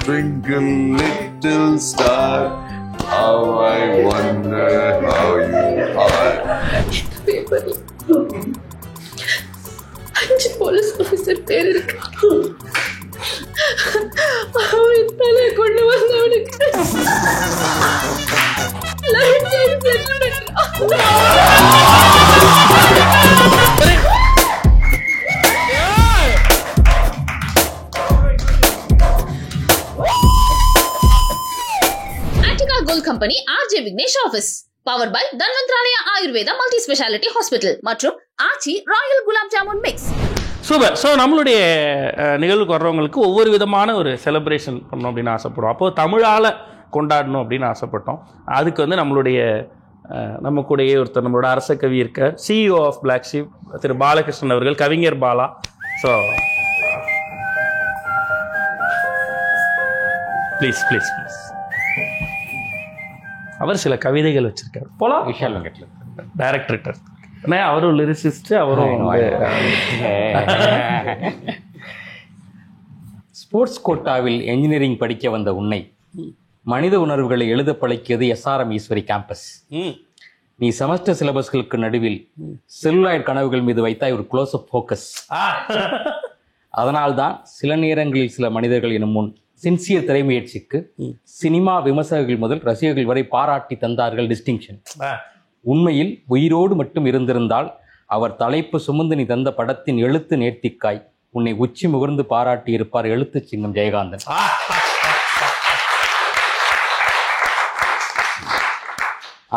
Twinkle little star, how I wonder how you are. பேப்பர்ல 5 police officer பேர் இருக்கு. அவன் தலை கொண்டு வந்தவனுக்கு lifetime settlement. Attica Gold Company, RJ Vignesh Office. Powered by Dhanvantralaya Ayurveda Multi Speciality Hospital மற்றும் Aachi royal gulab jamun mix. Super. So நம்மளுடைய நிகழ்வுக்கு வர்றவங்களுக்கு ஒவ்வொரு விதமான ஒரு செலிப்ரேஷன் பண்ணணும் அப்படின்னு ஆசைப்படுறோம். அப்போது தமிழால் கொண்டாடணும் அப்படின்னு ஆசைப்பட்டோம். அதுக்கு வந்து நம்ம கூடயே ஒருத்தர் நம்மளோட அரச கவி இருக்க CEO ஆஃப் பிளாக் ஷீப் திரு பாலகிருஷ்ணன் அவர்கள், கவிஞர் Bala. So please please please. அவர் சில கவிதைகள் வச்சிருக்காரு. போலாம் விஷால் வெங்கட்ல டைரக்டர். அவரும் லிரிசிஸ்ட், அவரும் ஸ்போர்ட்ஸ் கோட்டாவில் என்ஜினியரிங் படிக்க வந்த உன்னை மனித உணர்வுகளை எழுத பழக்கியது SRM ஈஸ்வரி கேம்பஸ். நீ செமஸ்டர் சிலபஸ்களுக்கு நடுவில் செல்லுலாய்ட் கனவுகள் மீது வைத்தாய் ஒரு க்ளோஸ் அப் ஃபோக்கஸ். அதனால்தான் சில நேரங்களில் சில மனிதர்கள் எனும் முன் சின்சியர் திரைமுயற்சிக்கு சினிமா விமர்சகர்கள் முதல் ரசிகர்கள் வரை பாராட்டி தந்தார்கள் டிஸ்டிங்ஷன். உண்மையில் உயிரோடு மட்டும் இருந்திருந்தால் அவர் தலைப்பு சுமந்து நீ தந்த படத்தின் எழுத்து நேர்த்திக்காய் உன்னை உச்சி முகர்ந்து பாராட்டி இருப்பார் எழுத்து சிங்கம் ஜெயகாந்தன்.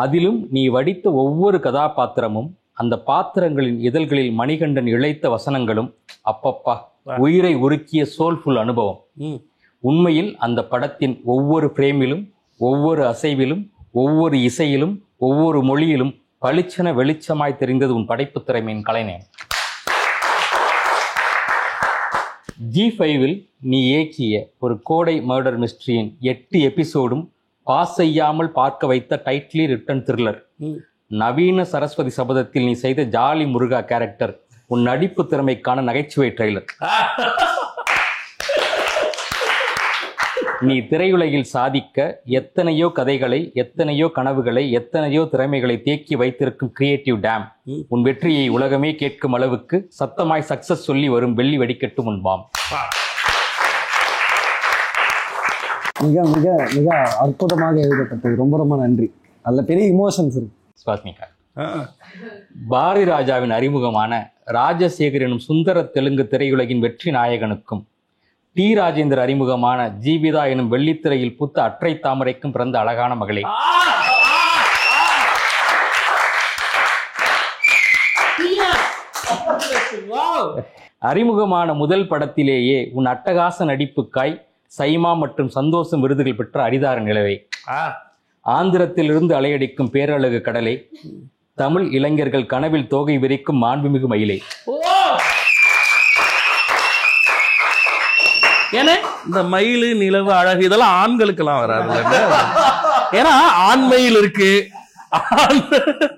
அதிலும் நீ வடித்த ஒவ்வொரு கதாபாத்திரமும் அந்த பாத்திரங்களின் இதழ்களில் மணிகண்டன் இழைத்த வசனங்களும் அப்பப்பா உயிரை உருக்கிய சோல்ஃபுல் அனுபவம். உண்மையில் அந்த படத்தின் ஒவ்வொரு ஃப்ரேமிலும், ஒவ்வொரு அசைவிலும், ஒவ்வொரு இசையிலும், ஒவ்வொரு மொழியிலும் பளிச்சென வெளிச்சமாய் தெரிந்தது உன் படைப்பு திறமையின் கலைஞன். G5ல் நீ இயக்கிய ஒரு கோடை மர்டர் மிஸ்ட்ரியின் 8 எபிசோடும் பாஸ் செய்யாமல் பார்க்க வைத்த டைட்லி ரிட்டன் த்ரில்லர். நவீன சரஸ்வதி சபதத்தில் நீ செய்த ஜாலி முருகா கேரக்டர் உன் நடிப்பு திறமைக்கான நகைச்சுவை ட்ரெய்லர். நீ திரையுலகில் சாதிக்க எத்தனையோ கதைகளை, எத்தனையோ கனவுகளை, எத்தனையோ திறமைகளை தேக்கி வைத்திருக்கும் கிரியேட்டிவ் டேம். உன் வெற்றியை உலகமே கேட்கும் அளவுக்கு சத்தமாய் சக்சஸ் சொல்லி வரும் வெள்ளி வெடிக்கட்டும் உன் பாம். மிக மிக மிக அற்புதமாக எழுதப்பட்டது. ரொம்ப ரொம்ப நன்றி. நல்ல பெரிய இமோஷன்ஸ் இருக்கு. ஸ்வாத்மிகா, பாரதி ராஜாவின் அறிமுகமான ராஜசேகர் எனும் சுந்தர தெலுங்கு திரையுலகின் வெற்றி நாயகனுக்கும் டி ராஜேந்தர் அறிமுகமான ஜீவிதா எனும் வெள்ளித்திரையில் புத்த அற்றை தாமரைக்கும் பிறந்த அழகான மகளே. அறிமுகமான முதல் படத்திலேயே உன் அட்டகாச நடிப்புக்காய் சைமா மற்றும் சந்தோஷம் விருதுகள் பெற்ற அரிதார நிலவே. ஆந்திரத்திலிருந்து அலையடிக்கும் பேரழகு கடலே, தமிழ் இளைஞர்கள் கனவில் தோகை விரிக்கும் மாண்புமிகு மயிலே. ஏன்னா இந்த மயில், நிலவு, அழகு இதெல்லாம் ஆண்களுக்கெல்லாம் வராது. ஏன்னா ஆண்மையில் இருக்கு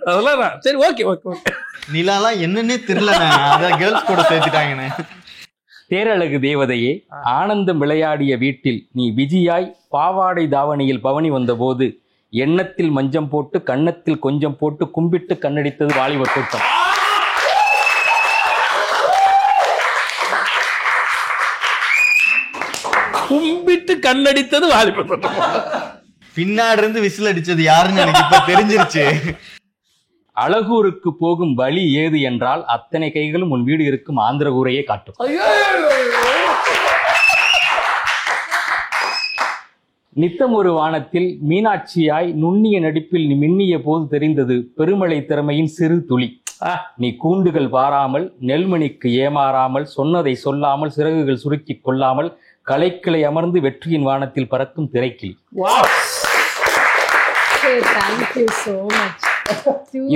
அதெல்லாம். சரி, ஓகே ஓகே ஓகே. நிலாலாம் என்னன்னே தெரியல, அதான் கேர்ள்ஸ் கூட சேர்த்துட்டாங்கண்ணே. பேரழகு தேவதையே, ஆனந்தம் விளையாடிய வீட்டில் நீ விஜயாய் பாவாடை தாவணியில் பவனி வந்தபோது எண்ணத்தில் மஞ்சம் போட்டு கன்னத்தில் கொஞ்சம் போட்டு கும்பிட்டு கண்ணடித்தது வாலிபர் கூட்டம். கும்பிட்டு கண்ணடித்தது வாலிபர் கூட்டம். பின்னாடி இருந்து விசில் அடிச்சது யாருன்னு எனக்கு இப்ப தெரிஞ்சிருச்சு. அழகூருக்கு போகும் வழி ஏது என்றால் அத்தனை கைகளும் உன் வீடு இருக்கும் ஆந்திர ஊரையே காட்டும். நித்தம் ஒரு வானத்தில் மீனாட்சியாய் நுண்ணிய நடிப்பில் நீ மின்னிய போது தெரிந்தது பெருமழை திறமையின் சிறு துளி. நீ கூண்டுகள் பாராமல், நெல்மணிக்கு ஏமாறாமல், சொன்னதை சொல்லாமல், சிறகுகள் சுருக்கி கொள்ளாமல் கலைக்கிளை அமர்ந்து வெற்றியின் வானத்தில் பறக்கும் திரைக்கிளி.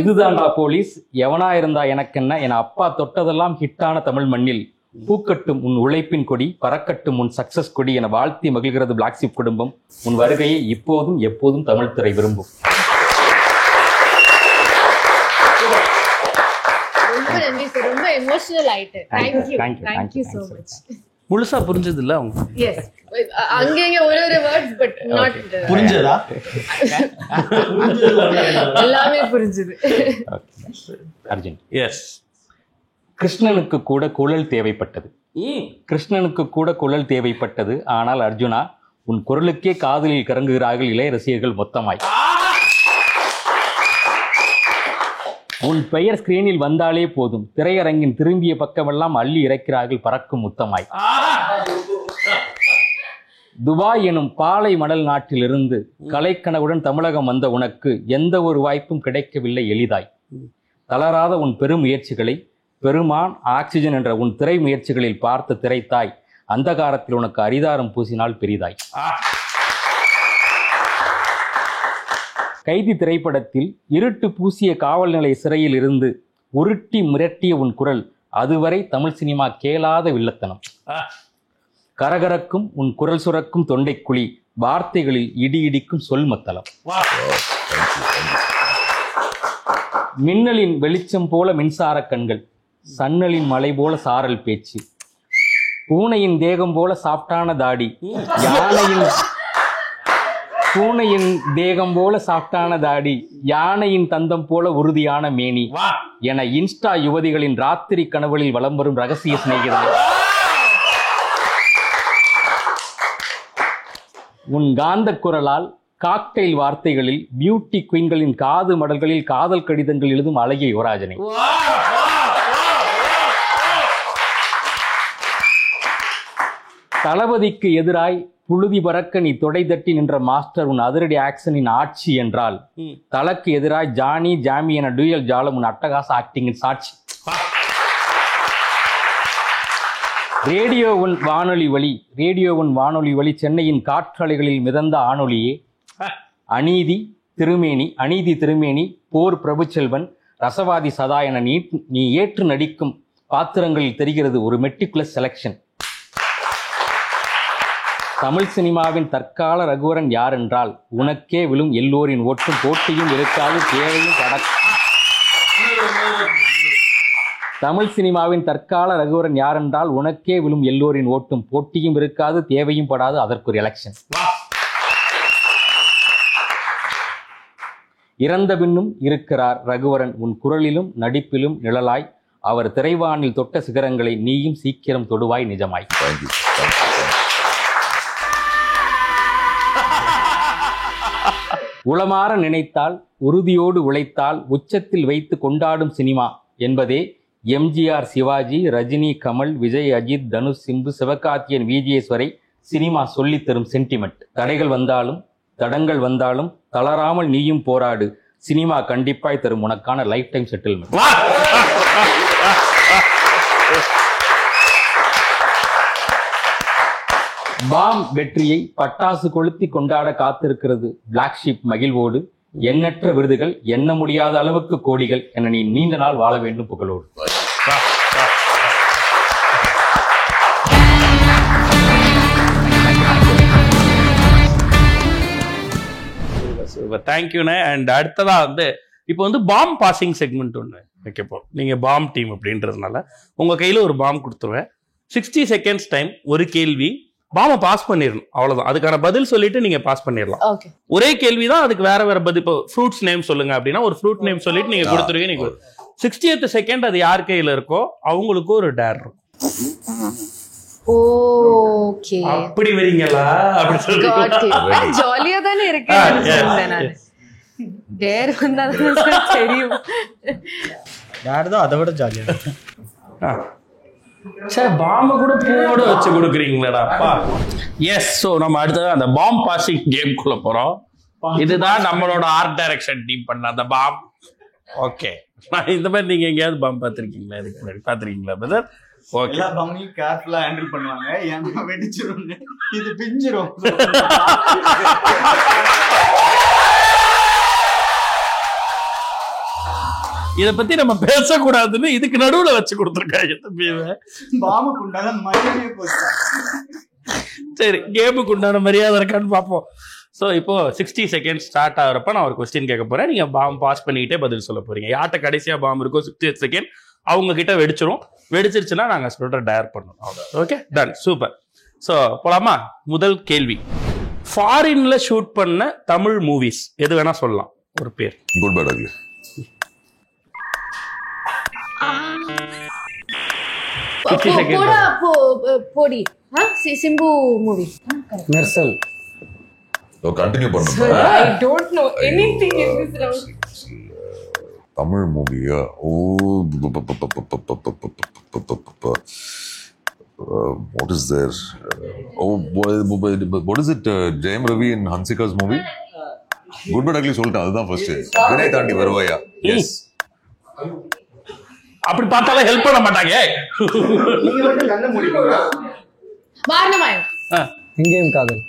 இதுதான்டா போலீஸ், எவனா இருந்தா எனக்கென்ன, என அப்பா தொட்டதெல்லாம் ஹிட்டான தமிழ் மண்ணில் பூக்கட்டும் உன் உழைப்பின் கொடி, பறக்கட்டும் உன் சக்சஸ் கொடி என வாழ்த்தி மகிழ்கிறது பிளாக் ஷீப் குடும்பம். உன் வருகையை இப்போதும் எப்போதும் தமிழ் துறை விரும்பும். ரொம்ப எமோஷனல் ஆயிட்டு. Thank you so much. முழுசா புரிஞ்சது இல்ல அவங்க? எஸ், அங்கங்க ஒரு வேர்ட்ஸ் பட் நாட் புரிஞ்சதா? எல்லாமே புரிஞ்சது. அர்ஜுன், எஸ். கிருஷ்ணனுக்கு கூட குழல் தேவைப்பட்டது. கிருஷ்ணனுக்கு கூட குழல் தேவைப்பட்டது. ஆனால் அர்ஜுனா, உன் குரலுக்கே காதலில் கறங்குகிறார்கள் இளைய ரசிகர்கள் மொத்தமாய். உன் பெயர் ஸ்கிரீனில் வந்தாலே போதும், திரையரங்கின் திரும்பிய பக்கமெல்லாம் அள்ளி இறக்கிறார்கள் பறக்கும் முத்தமாய். துபாய் எனும் பாலை மணல் நாட்டிலிருந்து கலைக்கனவுடன் தமிழகம் வந்த உனக்கு எந்த ஒரு வாய்ப்பும் கிடைக்கவில்லை எளிதாய். தளராத உன் பெரும் முயற்சிகளை, பெருமான், ஆக்சிஜன் என்ற உன் திரை முயற்சிகளில் பார்த்த திரைத்தாய் அந்த காலத்தில் உனக்கு அரிதாரம் பூசினால் பெரிதாய். கைதி திரைப்படத்தில் இருட்டு பூசிய காவல் நிலைய சிறையில் இருந்து உருட்டி மிரட்டிய உன் குரல் அதுவரை தமிழ் சினிமா கேளாத வில்லத்தனம். கரகரக்கும் உன் குரல் சுரக்கும் தொண்டைக்குழி, வார்த்தைகளில் இடி இடிக்கும் சொல் மத்தளம். மின்னலின் வெளிச்சம் போல மின்சார கண்கள், சன்னலின் மலை போல சாரல் பேச்சு, பூனையின் தேகம் போல சாஃப்டான தாடி, பூனையின் தேகம் போல சாஃப்டான தாடி, யானையின் தந்தம் போல உறுதியான மேனி என இன்ஸ்டா யுவதிகளின் ராத்திரி கனவுகளில் வலம் வரும் ரகசிய சிநேகிதன். உன் காந்த குரலால் காக்டெயில் வார்த்தைகளில் பியூட்டி குயின்களின் காது மடல்களில் காதல் கடிதங்கள் எழுதும் அழகிய யுவராஜனை. தளபதிக்கு எதிராய் புழுதி பறக்க நீ தொடை தட்டி நின்ற மாஸ்டர் உன் அதிரடி ஆக்ஷனின் ஆட்சி என்றால், தலக்கு எதிராய் ஜானி ஜாமி என டூயல் ஜாலம் உன் அட்டகாச ஆக்டிங்கின் சாட்சி. ரேடியோ ஒன் வானொலி வழி சென்னையின் காற்றலைகளில் மிதந்த ஆணொலியே, அநீதி திருமேனி, போர் பிரபுச்செல்வன், ரசவாதி சதா என நீ ஏற்று நடிக்கும் பாத்திரங்களில் தெரிகிறது ஒரு மெட்டிகுலஸ் செலக்ஷன். தமிழ் சினிமாவின் தற்கால ரகுவரன் யார் என்றால், உனக்கே விழும் எல்லோரின் ஓட்டும் போட்டியும் இருக்காது தேவையும் தமிழ் சினிமாவின் தற்கால ரகுவரன் யார் என்றால், உனக்கே விழும் எல்லோரின் ஓட்டும் போட்டியும் இருக்காது தேவையும் படாது அதற்கு ஒரு எலெக்ஷன். இறந்த பின்னும் இருக்கிறார் ரகுவரன் உன் குரலிலும் நடிப்பிலும் நிழலாய், அவர் திரைவானில் தொட்ட சிகரங்களை நீயும் சீக்கிரம் தொடுவாய் நிஜமாய். உளமாற நினைத்தால், உறுதியோடு உழைத்தால், உச்சத்தில் வைத்து கொண்டாடும் சினிமா என்பதே எம்ஜிஆர், சிவாஜி, ரஜினி, கமல், விஜய், அஜித், தனுஷ், சிம்பு, சிவகார்த்தியன், விஜிஎஸ் வரை சினிமா சொல்லித்தரும் சென்டிமெண்ட். தடைகள் வந்தாலும் தடங்கள் வந்தாலும் தளராமல் நீயும் போராடு, சினிமா கண்டிப்பாய் தரும் உனக்கான லைஃப் டைம் செட்டில்மெண்ட். பாம் வெற்றியை பட்டாசு கொளுத்தி கொண்டாட காத்திருக்கிறது பிளாக் ஷீப் மகிழ்வோடு, எண்ணற்ற விருதுகள், எண்ண முடியாத அளவுக்கு கோடிகள் என நீ நீண்ட நாள் வாழ வேண்டும் புகழோடு. தேங்க்யூண்ணே. அண்ட் அடுத்ததா இப்போ பாம் பாசிங் செக்மெண்ட் ஒன்று வைக்க போறோம். நீங்க பாம் டீம் அப்படின்றதுனால உங்க கையில ஒரு பாம் கொடுத்துருவேன். 60 செகண்ட்ஸ் டைம், ஒரு கேள்வி, பாமை பாஸ் பண்ணிடணும், அவ்வளவுதான். அதுக்கான பதில் சொல்லிட்டு நீங்க பாஸ் பண்ணிடலாம். ஒரே கேள்வி தான், அதுக்கு வேற வேற பதில். இப்போ ஃப்ரூட்ஸ் நேம் சொல்லுங்க அப்படின்னா ஒரு ஃப்ரூட் நேம் சொல்லிட்டு நீங்க கொடுத்துருவீங்க. நீங்க 60th செகண்ட் அது யார் கையில இருக்கோ அவங்களுக்கு ஒரு டேர் இருக்கும். ஓகே, அப்படி வரீங்களா? அப்படி சொல்லுங்க. ஜாலியா தானே இருக்கு. டேர் வந்தா தெரியும். டேர் தான் அதை விட ஜாலியா. சார் பாம்பை கூட பூவோட வச்சு கொடுக்குறீங்களேடாப்பா. எஸ், ஸோ நம்ம அடுத்தது அந்த பாம் பாசிங் கேம்குள்ள போறோம். இதுதான் நம்மளோட ஆர்ட் டைரக்ஷன் டீம் பண்ண அந்த பாம். ஓகே, இந்த மாதிரி நீங்க எங்கேயாவது பாம் பார்த்துருக்கீங்களா? இதுக்கு முன்னாடி பார்த்துருக்கீங்களா பிரதர்? ஓகே, எல்லா பாம்பையும் கேர்ஃபுல்லா ஹேண்டில் பண்ணுவாங்க. ஏன்னா வெடிச்சிரும், இது பிஞ்சிரும். இத பத்தி நம்ம பேசக்கூடாதுன்னு இதுக்கு நடுவுல வச்சு கொடுத்துருக்காங்க. பாம்புக்கு உண்டான மரியாதையே போச்சு. சரி, கேமுக்கு உண்டான மரியாதை இருக்கான்னு பார்ப்போம். ஸோ இப்போ 60 செகண்ட் ஸ்டார்ட் ஆகிறப்ப நான் ஒரு கொஸ்டின் கேட்க போறேன். நீங்க பாம் பாஸ் பண்ணிக்கிட்டே பதில் சொல்ல போறீங்க. யார்கிட்ட கடைசியா பாம் இருக்கோ 60th செகண்ட் அவங்க கிட்ட வெடிச்சிருச்சுன்னா நாங்கள் சொல்கிற டயர் பண்ணணும். Okay, ton, super. ஸோ போலாமா? முதல் கேள்வி, ஃபாரின்ல ஷூட் பண்ண தமிழ் மூவிஸ் எது வேணா சொல்லலாம், ஒரு பேர். Good bad ugly. போடி சிம்பு மூவி மெர்சல். கண்டினியூ பண்ணுங்க. I don't know anything in this round. தமிழ் மூவியா? What is there? What is it? Jayam Ravi and Hansika's movie? Good but ugly சொல்லிட்டேன், அதுதான் ஃபர்ஸ்ட். வினை தாண்டி வருவாயா? எஸ். அப்படி பார்த்தாலும் ஹெல்ப் பண்ண மாட்டாங்க. நீங்க மட்டும் கண்ண மூடிடுங்க. வாரணமாயணம். எங்கேயும் காதல்.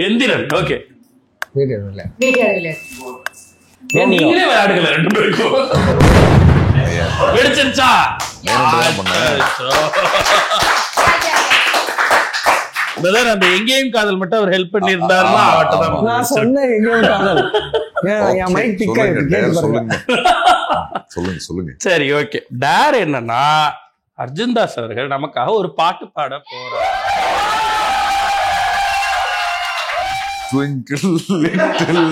எந்திரன். ஓகே, வீடியோ நீங்களே விளையாடுங்கள ரெண்டு பேருக்கும். வெடிச்சிருச்சா? பிரதர், அந்த எங்கேயும் காதல் மட்டும் அவர் ஹெல்ப் பண்ணியிருந்தாருன்னா அவட்ட நான் சொன்னேன் எங்கேயும் காதல். என் மைக் டிக் ஆயிடுச்சு. சொல்லுங்க. சரி, ஓகே. டேர் என்னன்னா, அர்ஜுன் தாஸ் அவர்கள் நமக்காக ஒரு பாட்டு பாட போறார். Twinkle little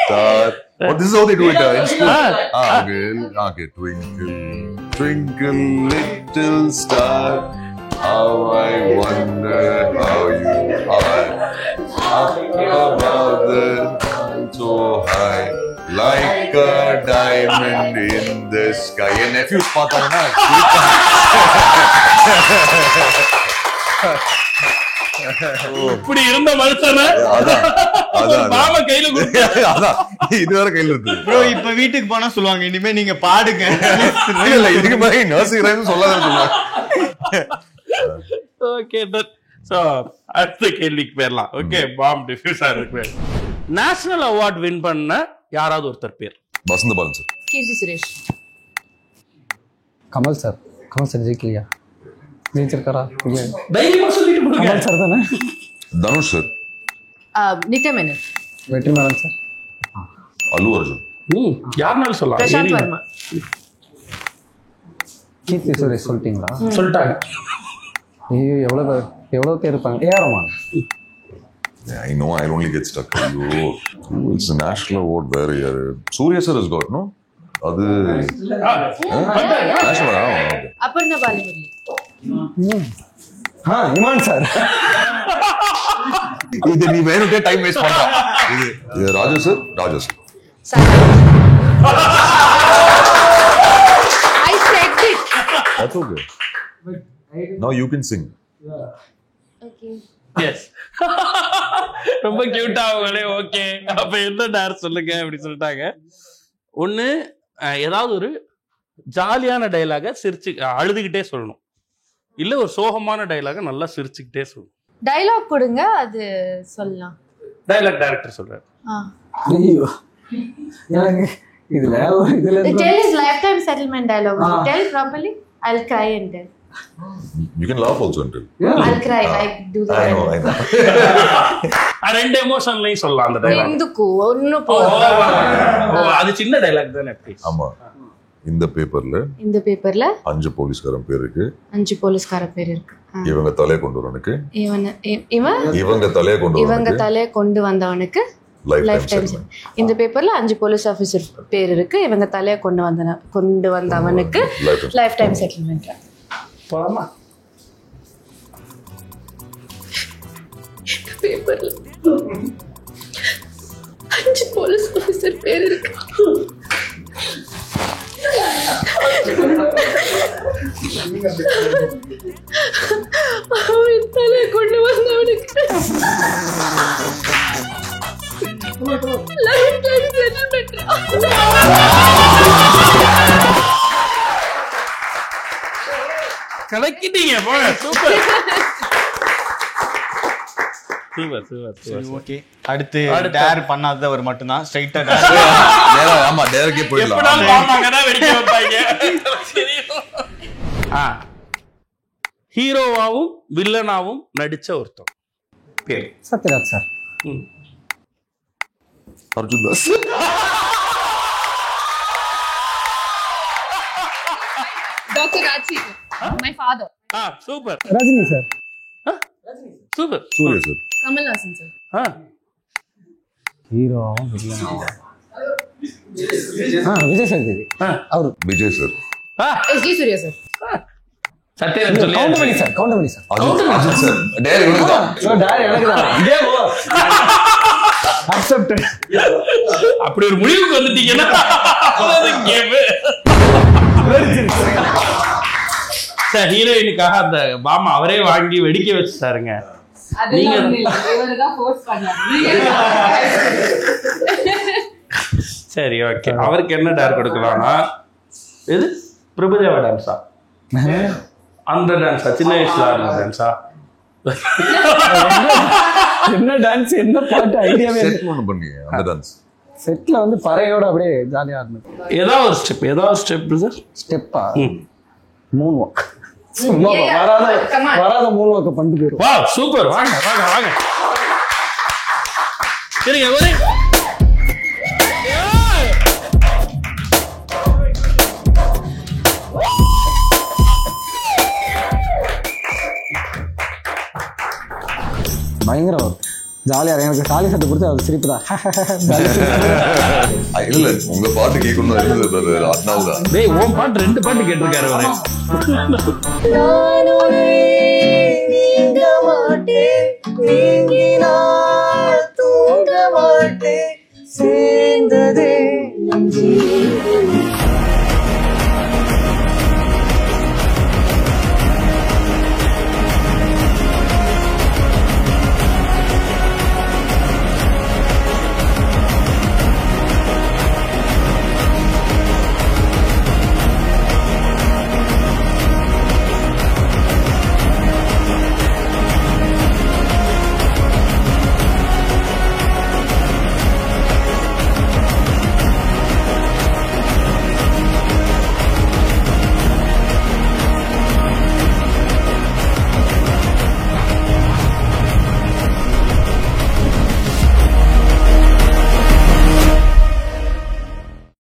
star. Oh, this is how they do it in school. Okay. Twinkle, twinkle little star, how I wonder how you are. Up above the sun so high, like a diamond in the sky. N nephews பார்த்தாங்கன்னா இப்படி இருந்த மனுஷன மாமா கையில கொடுத்து இதுவரை கையில இருக்கு. ப்ரோ, இப்ப வீட்டுக்கு போனா சொல்லுவாங்க, இனிமே நீங்க பாடுங்க. இல்ல, இதுக்கு மாதிரி நர்சிங் ரைம்ஸ் சொல்லாத சொல்லுவாங்க. ஓகே, சோ அடுத்த கேள்விக்கு போயிடலாம். ஓகே, பாம் டிஃப்யூஸா இருக்கு. நேஷனல் அவார்ட் வின் பண்ண யாராவது ஒருத்தர் பேர்? வசந்த பாலன் சார். கீர்த்தி சுரேஷ். கமல் சார். ஜெயிக்கலையா? ஜெயிச்சிருக்காரா? தைரியமா சொல்லிட்டு போடுங்க. கமல் சார் தானே? தனுஷ் சார். நித்யா மேனன். வெற்றிமாறன் சார். அல்லு அர்ஜுன். யாருனாலும் சொல்லலாம். பிரசாந்த் வர்மா. கீர்த்தி சுரேஷ் சொல்லிட்டீங்களா? சொல்லிட்டாங்க. ஐயோ, எவ்வளவு பேர் இருப்பாங்க. ஏஆர்மான். I know, I only get stuck. It's a national award where Surya sir has got, no? அது national. அபர்ணா பாலிமுரளி. இமான் சார். இது நீ வேணுட்டே டைம் வேஸ்ட் பண்ற. இது ராஜா sir. I said it. That's okay. Now you can sing. Okay. Yes, ரொம்ப கியூட்டா அவங்களே. Okay, அப்ப என்ன டேர் சொல்லுங்க அப்படி சொல்லிட்டாங்க. ஒண்ணு, ஏதாவது ஒரு ஜாலியான டைலாக சிரிச்சு அழுதுகிட்டே சொல்லணும், இல்ல ஒரு சோகமான டைலாக நல்லா சிரிச்சுக்கிட்டே சொல்லணும். டயலாக் கொடுங்க, அது சொல்லலாம். டைலாக் டைரக்டர் சொல்றாரு. ஐயோ, எனக்கு இதுல Tell his lifetime settlement dialogue. Tell properly. I'll cry and tell. You can laugh also until. I'll cry. I do that. I know. ரெண்டு எமோஷன்லயும் சொல்லலாம் அந்த டைலாக். ఎందుకు ஒன்னு போ. அது சின்ன டைலாக் தானே. ஆமா. இந்த பேப்பர்ல 5 போலீஸ்காரன் பேர் இருக்கு. 5 போலீஸ்கார பேர் இருக்கு. இவங்க தலைய கொண்டு வரவனுக்கு இவங்க தலைய கொண்டு வந்தவனுக்கு லைஃப் டைம். இந்த பேப்பர்ல 5 போலீஸ் ஆபீசர் பேர் இருக்கு. இவங்க தலைய கொண்டு வந்தவனுக்கு லைஃப் டைம் செட்டில்மெண்ட். போலாமா? பேப்பர்ல 5 போலீஸ் ஆபீசர் பேர் இருக்கு. அவன் தலைய கொண்டு வந்தவனுக்கு லைஃப் டைம் செட்டில்மெண்ட். கலக்கிட்டீங்க, போங்க. Super super super. ஓகே, அடுத்து டேர் பண்ணாதது அவர் மட்டும்தான். ஸ்ட்ரைட்டா ஆமா, டேரக்டே போயிடலாம். எப்படாலும் பாமாங்கடா வெடிக்க வைப்பாங்க. ஹீரோவாவும் வில்லனாவும் நடிச்ச ஒருத்தர் பேர்? Sathyaraj sir. Arjun Das. Dr. Rajsekhar, my father. Super. Rajini sir. Super. Suriya sir. Kamalhaasan sir. Hero Vijay Sethupathi அவரு. Vijay sir. SG Surya sir. Sathyaraj சொல்லி Goundamani sir. Goundamani sir. Arjun sir. Dare இவனுக்கு தான். எனக்கு தான். அக்செப்டட். அப்படி ஒரு முடிவுக்கு வந்துட்டீங்கன்னா கேம் சார். ஹீரோயினுக்காக அந்த பாமா அவரே வாங்கி வெடிக்க வச்சுட்டாருங்க. நீங்க சரி ஓகே. அவருக்கு என்ன டேர் கொடுக்கலாம்னா இது பிரபுதேவா டான்ஸா அந்த டான்ஸா சின்ன வயசுல ஆடுன டான்ஸா என்ன டான்ஸ் என்ன பாட்டு ஐடியாவே செட் பண்ணி அந்த டான்ஸ் செட்ல வந்து பறையோட அப்படியே ஜாலியா இருந்தது. ஏதாவது ஒரு ஸ்டெப் சார். ஸ்டெப்பா மூன் வாக். சும்மா வராத மூன் வாக்க பண்ணிட்டு போயிடும். வா சூப்பர். வாங்க வாங்க வாங்க. சரிங்க ஒரே பயங்கரம் ஜாலியா எனக்கு காலி சட்டை கொடுத்து அது சிரிப்பு தான். இல்ல உங்க பாட்டு கேட்கணும் இருந்தது பிரதர். அதனாலதான் டேய் உன் பாட்டு 2 பாட்டு கேட்டிருக்காரு அவரு. தூங்க மாட்டேன் சேர்ந்ததே